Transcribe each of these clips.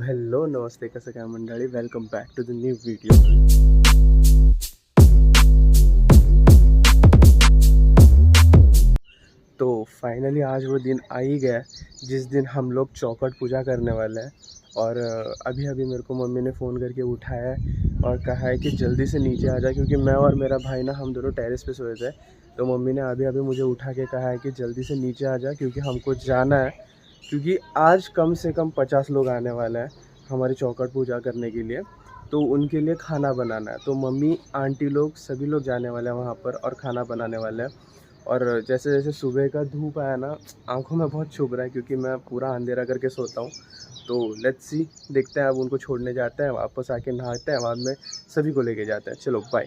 Hello नमस्ते कसं काय मंडळी, welcome back to the new video. So finally आज वो दिन आ ही गया जिस दिन हम लोग चौखट पूजा करने वाले हैं। और अभी अभी मेरे को मम्मी ने फ़ोन करके उठाया है और कहा है कि जल्दी से नीचे आ जा, क्योंकि मैं और मेरा भाई ना हम दोनों टेरेस पे सोए थे। तो मम्मी ने अभी अभी मुझे उठा के कहा है कि जल्दी से नीचे आ जा, क्योंकि हमको जाना है। क्योंकि आज कम से कम 50 लोग आने वाले हैं हमारी चौखट पूजा करने के लिए, तो उनके लिए खाना बनाना है। तो मम्मी आंटी लोग सभी लोग जाने वाले हैं वहाँ पर और खाना बनाने वाले हैं। और जैसे जैसे सुबह का धूप आया ना, आंखों में बहुत चुभ रहा है, क्योंकि मैं पूरा अंधेरा करके सोता हूँ। तो लेट्स सी, देखते हैं। अब उनको छोड़ने जाते हैं, वापस आके नहाते हैं, बाद में सभी को लेके जाते हैं। चलो बाय।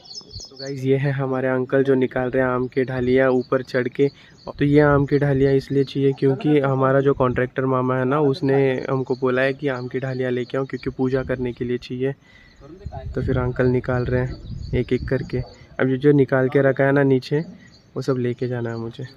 तो गाइज़ ये है हमारे अंकल जो निकाल रहे हैं आम की ढालियाँ ऊपर चढ़ के। तो ये आम की ढालियाँ इसलिए चाहिए क्योंकि हमारा जो कॉन्ट्रैक्टर मामा है ना, उसने हमको बोला है कि आम की ढालियाँ लेके आओ, क्योंकि पूजा करने के लिए चाहिए। तो फिर अंकल निकाल रहे हैं एक एक करके। अब जो निकाल के रखा है ना नीचे, वो सब लेके जाना है मुझे।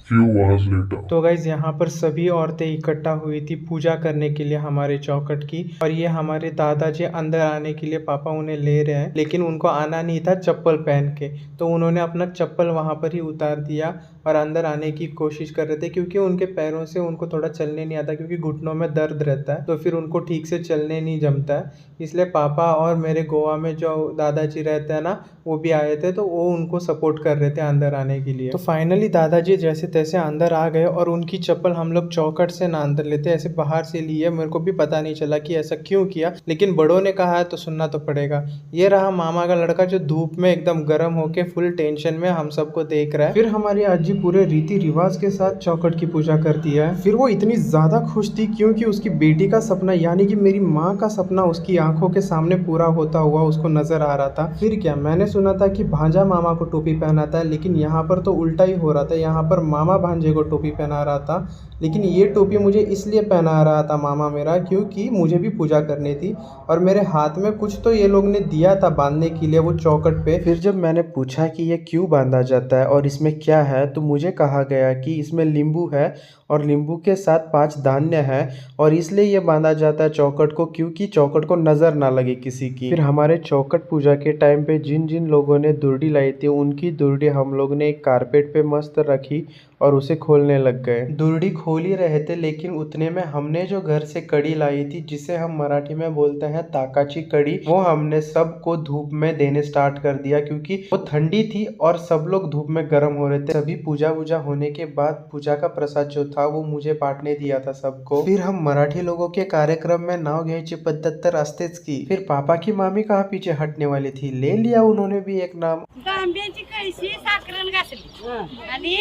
तो गाइज यहाँ पर सभी औरतें इकट्ठा हुई थी पूजा करने के लिए हमारे चौखट की। और ये हमारे दादाजी अंदर आने के लिए पापा उन्हें ले रहे हैं, लेकिन उनको आना नहीं था चप्पल पहन के। तो उन्होंने अपना चप्पल वहाँ पर ही उतार दिया और अंदर आने की कोशिश कर रहे थे, क्योंकि उनके पैरों से उनको थोड़ा चलने नहीं आता, क्योंकि घुटनों में दर्द रहता है। तो फिर उनको ठीक से चलने नहीं जमता है, इसलिए पापा और मेरे गोवा में जो दादाजी रहते हैं ना, वो भी आए थे। तो वो उनको सपोर्ट कर रहे थे अंदर आने के लिए। तो फाइनली दादाजी जैसे तैसे अंदर आ गए और उनकी चप्पल हम लोग चौखट से ना अंदर लेते, ऐसे बाहर से लिए। मेरे को भी पता नहीं चला कि ऐसा क्यों किया, लेकिन बड़ों ने कहा है तो सुनना तो पड़ेगा। ये रहा मामा का लड़का जो धूप में एकदम गर्म होके फुल टेंशन में हम सबको देख रहा है। फिर हमारी आजी पूरे रीति रिवाज के साथ चौखट की पूजा करती है। फिर वो इतनी ज्यादा खुश थी क्योंकि उसकी बेटी का सपना, यानी कि मेरी माँ का सपना, उसकी आंखों के सामने पूरा होता हुआ उसको नजर आ रहा था। फिर क्या, मैंने सुना था कि भांजा मामा को टोपी पहनाता है, लेकिन यहाँ पर तो उल्टा ही हो रहा था। यहाँ पर मामा भांजे को टोपी पहना रहा था। लेकिन ये टोपी मुझे इसलिए पहना रहा था मामा मेरा, क्योंकि मुझे भी पूजा करनी थी और मेरे हाथ में कुछ तो ये लोग ने दिया था बांधने के लिए वो चौखट पे। फिर जब मैंने पूछा कि ये क्यों बांधा जाता है और इसमें क्या है, तो मुझे कहा गया कि इसमें नींबू है और नींबू के साथ 5 धान्य है, और इसलिए ये बांधा जाता है चौखट को, क्योंकि चौखट को नजर ना लगे किसी की। फिर हमारे चौखट पूजा के टाइम पे जिन जिन लोगों ने दुर्डी लाई थी, उनकी दुर्डी हम लोग ने एक कारपेट पे मस्त रखी और उसे खोलने लग गए। दुर्डी खोल ही रहे थे, लेकिन उतने में हमने जो घर से कड़ी लाई थी, जिसे हम मराठी में बोलते हैं ताकाची कड़ी, वो हमने सबको धूप में देने स्टार्ट कर दिया, क्योंकि वो ठंडी थी और सब लोग धूप में गर्म हो रहे थे। सभी पूजा वूजा होने के बाद पूजा का प्रसाद जो था वो मुझे बांटने दिया था सबको। फिर हम मराठी लोगों के कार्यक्रम में नाव घ्यायची पद्धत तर असतेच की। फिर पापा की मामी कहाँ पीछे हटने वाली थी, ले लिया उन्होंने भी एक नाम। आंब्याची कळशी साखरण घासली आणि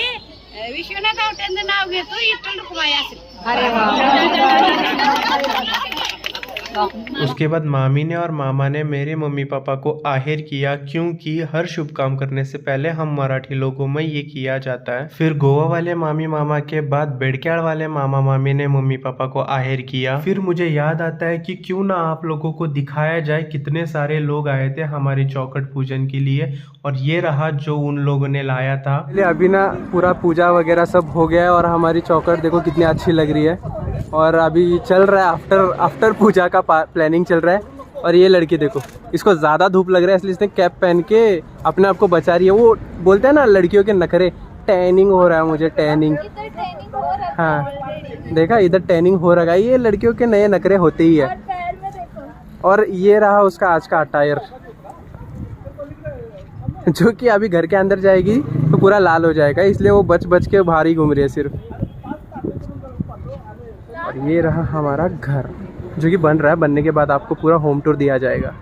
विश्वनाथ आवट्यांचं नाव घेतो, इथून रुक्माई असली। अरे उसके बाद मामी ने और मामा ने मेरे मम्मी पापा को आहेर किया, क्योंकि हर शुभ काम करने से पहले हम मराठी लोगों में ये किया जाता है। फिर गोवा वाले मामी मामा के बाद बेड़क्याड़ वाले मामा मामी ने मम्मी पापा को आहेर किया। फिर मुझे याद आता है कि क्यों ना आप लोगों को दिखाया जाए कितने सारे लोग आए थे हमारी चौखट पूजन के लिए, और ये रहा जो उन लोगों ने लाया था। अभी ना पूरा पूजा वगैरह सब हो गया है और हमारी चौखट देखो कितनी अच्छी लग रही है। और अभी चल रहा है आफ्टर पूजा का प्लानिंग चल रहा है। और ये लड़की देखो, इसको ज़्यादा धूप लग रहा है, इसलिए इसने कैप पहन के अपने आप को बचा रही है। वो बोलते हैं ना लड़कियों के नखरे, टैनिंग हो रहा है मुझे, टैनिंग। हाँ देखा, इधर टैनिंग हो रहा है। ये लड़कियों के नए नखरे होते ही है। और ये रहा उसका आज का अटायर, जो कि अभी घर के अंदर जाएगी तो पूरा लाल हो जाएगा, इसलिए वो बच बच के बाहर ही घूम रही है सिर्फ। और ये रहा हमारा घर, जो कि बन रहा है। बनने के बाद आपको पूरा होम टूर दिया जाएगा।